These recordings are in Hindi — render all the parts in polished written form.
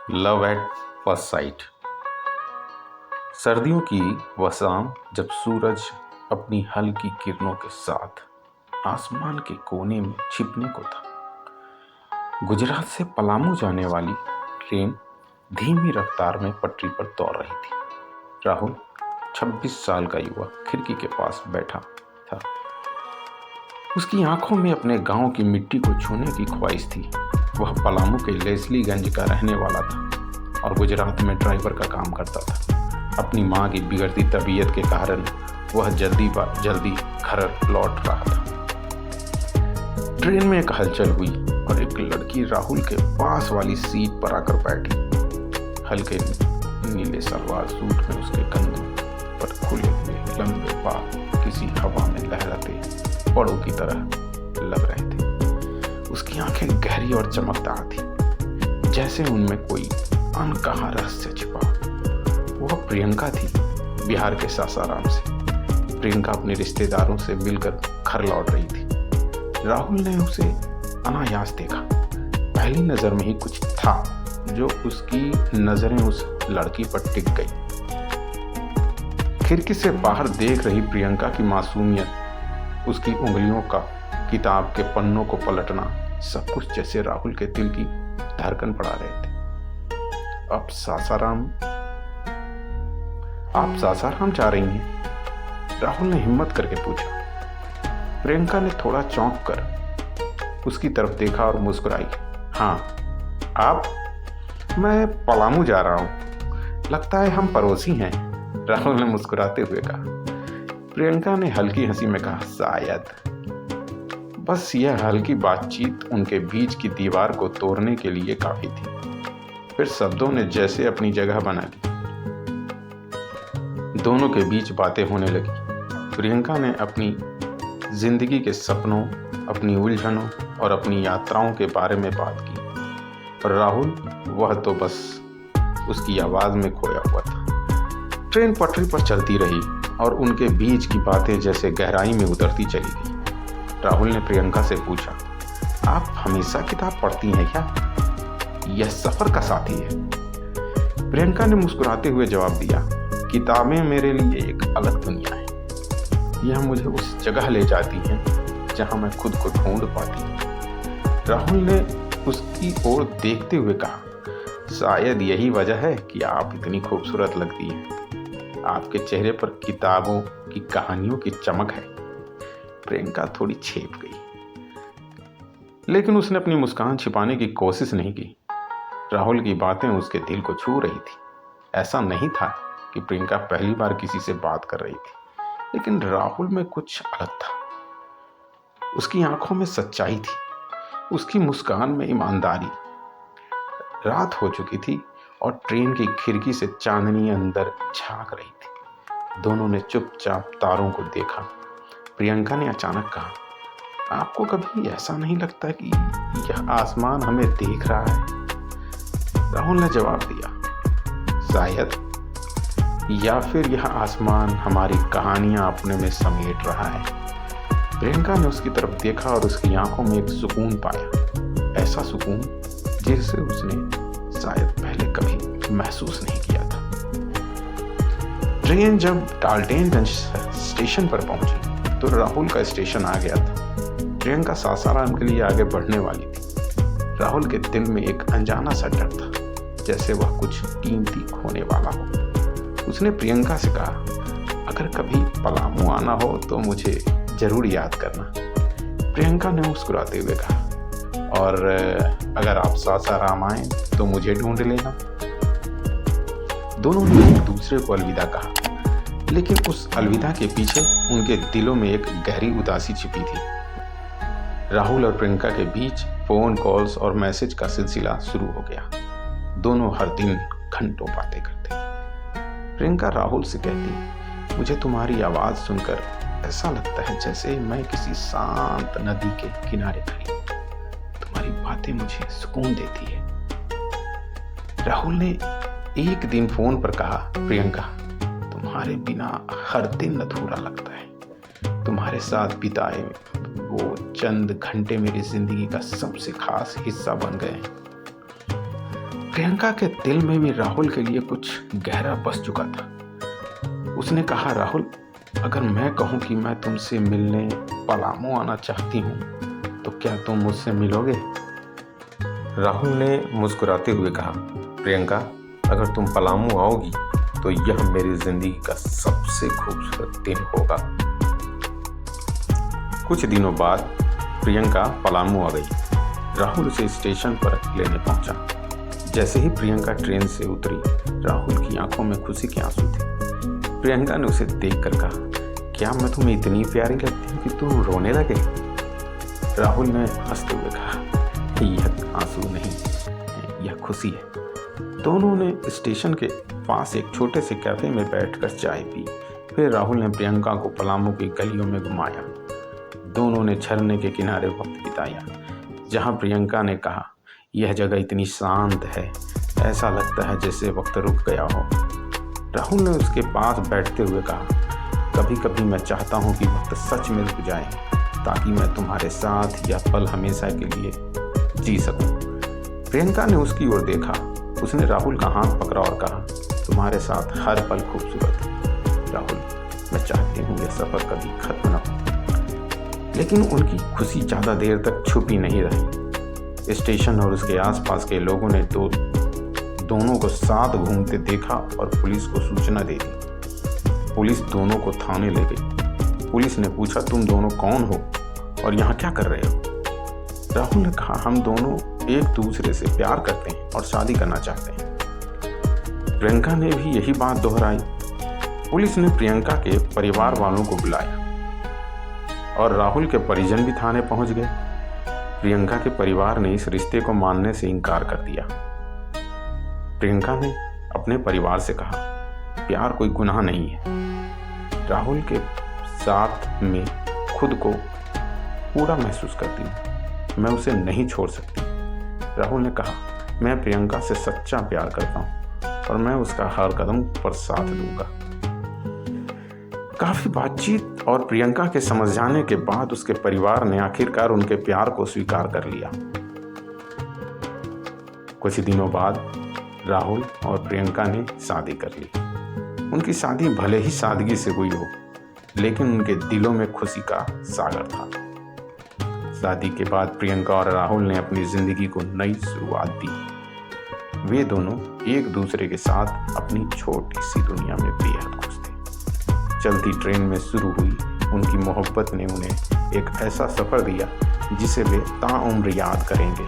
Love at first sight. सर्दियों की वह शाम जब सूरज अपनी हल्की किरणों के साथ आसमान के कोने में छिपने को था। गुजरात से पलामू जाने वाली ट्रेन धीमी रफ्तार में पटरी पर दौड़ रही थी। राहुल 26 साल का युवक खिड़की के पास बैठा था। उसकी आंखों में अपने गांव की मिट्टी को छूने की ख्वाहिश थी। वह पलामू के लेस्लीगंज का रहने वाला था और गुजरात में ड्राइवर का काम करता था। अपनी मां की बिगड़ती तबीयत के कारण वह जल्दी घर लौट रहा था। ट्रेन में एक हलचल हुई और एक लड़की राहुल के पास वाली सीट पर आकर बैठी। हल्के नीले सलवार सूट में उसके कंधों पर खुले हुए लंबे बाल किसी हवा में लहराते पड़ों की तरह लग रहे थे। उसकी आंखें गहरी और चमकदार थी, जैसे उनमें कोई अनकहा रहस्य छिपा। वह प्रियंका थी, बिहार के सासाराम से। प्रियंका अपने रिश्तेदारों से मिलकर घर लौट रही थी। राहुल ने उसे अनायास देखा। पहली नजर में ही कुछ था जो उसकी नजरें उस लड़की पर टिक गई। खिड़की से बाहर देख रही प्रियंका की मासूमियत, उसकी उंगलियों का किताब के पन्नों को पलटना, सब कुछ जैसे राहुल के दिल की धड़कन बढ़ा रहे थे। आप सासाराम जा रही हैं? राहुल ने हिम्मत करके पूछा। प्रियंका ने थोड़ा चौंक कर उसकी तरफ देखा और मुस्कुराई। हाँ, आप? मैं पलामू जा रहा हूं। लगता है हम पड़ोसी हैं, राहुल ने मुस्कुराते हुए कहा। प्रियंका ने हल्की हंसी में कहा, शायद। बस यह हल्की बातचीत उनके बीच की दीवार को तोड़ने के लिए काफी थी। फिर शब्दों ने जैसे अपनी जगह बना ली। दोनों के बीच बातें होने लगी। प्रियंका ने अपनी जिंदगी के सपनों, अपनी उलझनों और अपनी यात्राओं के बारे में बात की। और राहुल, वह तो बस उसकी आवाज में खोया हुआ था। ट्रेन पटरी पर चलती रही और उनके बीच की बातें जैसे गहराई में उतरती चली गई। राहुल ने प्रियंका से पूछा, आप हमेशा किताब पढ़ती हैं क्या? यह सफर का साथी है। प्रियंका ने मुस्कुराते हुए जवाब दिया, किताबें मेरे लिए एक अलग दुनिया है। यह मुझे उस जगह ले जाती हैं जहां मैं खुद को ढूंढ पाती हूँ। राहुल ने उसकी ओर देखते हुए कहा, शायद यही वजह है कि आप इतनी खूबसूरत लगती हैं। आपके चेहरे पर किताबों की कहानियों की चमक है। प्रियंका थोड़ी छेप गई, लेकिन उसने अपनी मुस्कान छिपाने की कोशिश नहीं की। राहुल की बातें उसके दिल को छू रही थी। ऐसा नहीं था कि प्रियंका पहली बार किसी से बात कर रही थी, लेकिन राहुल में कुछ अलग था। उसकी आंखों में सच्चाई थी, उसकी मुस्कान में ईमानदारी। रात हो चुकी थी और ट्रेन की खिड़की से चांदनी अंदर झांक रही थी। दोनों ने चुपचाप तारों को देखा। प्रियंका ने अचानक कहा, आपको कभी ऐसा नहीं लगता कि यह आसमान हमें देख रहा है? राहुल ने जवाब दिया, शायद, या फिर यह आसमान हमारी कहानियां अपने में समेट रहा है। प्रियंका ने उसकी तरफ देखा और उसकी आंखों में एक सुकून पाया, ऐसा सुकून जिसे उसने शायद पहले कभी महसूस नहीं किया था। ट्रेन जब डाल्टनगंज स्टेशन पर पहुंची तो राहुल का स्टेशन आ गया था। प्रियंका सासाराम के लिए आगे बढ़ने वाली थी। राहुल के दिल में एक अनजाना सा डर था, जैसे वह कुछ कीमती खोने वाला हो। उसने प्रियंका से कहा, अगर कभी पलामू आना हो तो मुझे जरूर याद करना। प्रियंका ने मुस्कुराते हुए कहा, और अगर आप सासाराम आए तो मुझे ढूंढ लेना। दोनों ने एक दूसरे को अलविदा कहा, लेकिन उस अलविदा के पीछे उनके दिलों में एक गहरी उदासी छिपी थी। राहुल और प्रियंका के बीच फोन कॉल्स और मैसेज का सिलसिला शुरू हो गया। दोनों हर दिन घंटों बातें करते। प्रियंका राहुल से कहती, मुझे तुम्हारी आवाज सुनकर ऐसा लगता है जैसे मैं किसी शांत नदी के किनारे खड़ी हूं। तुम्हारी बातें मुझे सुकून देती है। राहुल ने एक दिन फोन पर कहा, प्रियंका, तुम्हारे बिना हर दिन अधूरा लगता है। तुम्हारे साथ बिताए वो चंद घंटे मेरी जिंदगी का सबसे खास हिस्सा बन गए। प्रियंका के दिल में भी राहुल के लिए कुछ गहरा बस चुका था। उसने कहा, राहुल, अगर मैं कहूँ कि मैं तुमसे मिलने पलामू आना चाहती हूँ तो क्या तुम मुझसे मिलोगे? राहुल ने मुस्कुराते हुए कहा, प्रियंका, अगर तुम पलामू आओगी तो यह मेरी जिंदगी का सबसे खूबसूरत दिन होगा। कुछ दिनों बाद प्रियंका पलामू आ गई। राहुल उसे स्टेशन पर लेने पहुंचा। जैसे ही प्रियंका ट्रेन से उतरी, राहुल की आंखों में खुशी के आंसू थे। प्रियंका ने उसे देखकर कहा, क्या मैं तुम्हें इतनी प्यारी लगती हूँ कि तुम रोने लगे? राहुल ने हंसते हुए कहा, यह आंसू नहीं, यह खुशी है। दोनों ने स्टेशन के पास एक छोटे से कैफे में बैठकर चाय पी। फिर राहुल ने प्रियंका को पलामू की गलियों में घुमाया। दोनों ने झरने के किनारे वक्त बिताया, जहां प्रियंका ने कहा, यह जगह इतनी शांत है, ऐसा लगता है जैसे वक्त रुक गया हो। राहुल ने उसके पास बैठते हुए कहा, कभी कभी मैं चाहता हूं कि वक्त सच में रुक जाए, ताकि मैं तुम्हारे साथ यह पल हमेशा के लिए जी सकूं। प्रियंका ने उसकी ओर देखा। उसने राहुल का हाथ पकड़ा और कहा, तुम्हारे साथ हर पल खूबसूरत है राहुल, मैं चाहती हूँ यह सफर कभी खत्म न हो। लेकिन उनकी खुशी ज़्यादा देर तक छुपी नहीं रही। स्टेशन और उसके आसपास के लोगों ने दोनों को साथ घूमते देखा और पुलिस को सूचना दे दी। पुलिस दोनों को थाने ले गई। पुलिस ने पूछा, तुम दोनों कौन हो और यहाँ क्या कर रहे हो? राहुल ने कहा, हम दोनों एक दूसरे से प्यार करते हैं और शादी करना चाहते हैं। प्रियंका ने भी यही बात दोहराई। पुलिस ने प्रियंका के परिवार वालों को बुलाया और राहुल के परिजन भी थाने पहुंच गए। प्रियंका के परिवार ने इस रिश्ते को मानने से इनकार कर दिया। प्रियंका ने अपने परिवार से कहा, प्यार कोई गुनाह नहीं है। राहुल के साथ में खुद को पूरा महसूस करती हूँ, मैं उसे नहीं छोड़ सकती। राहुल ने कहा, मैं प्रियंका से सच्चा प्यार करता हूँ और मैं उसका हर कदम पर साथ दूंगा। काफी बातचीत और प्रियंका के समझ जाने के बाद उसके परिवार ने आखिरकार उनके प्यार को स्वीकार कर लिया। कुछ दिनों बाद राहुल और प्रियंका ने शादी कर ली। उनकी शादी भले ही सादगी से हुई हो, लेकिन उनके दिलों में खुशी का सागर था। शादी के बाद प्रियंका और राहुल ने अपनी जिंदगी को नई शुरुआत दी। वे दोनों एक दूसरे के साथ अपनी छोटी सी दुनिया में बेहद खुश थे। चलती ट्रेन में शुरू हुई उनकी मोहब्बत ने उन्हें एक ऐसा सफ़र दिया जिसे वे ताउम्र याद करेंगे।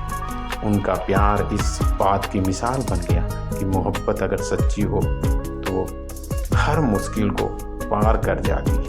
उनका प्यार इस बात की मिसाल बन गया कि मोहब्बत अगर सच्ची हो तो वो हर मुश्किल को पार कर जाती है।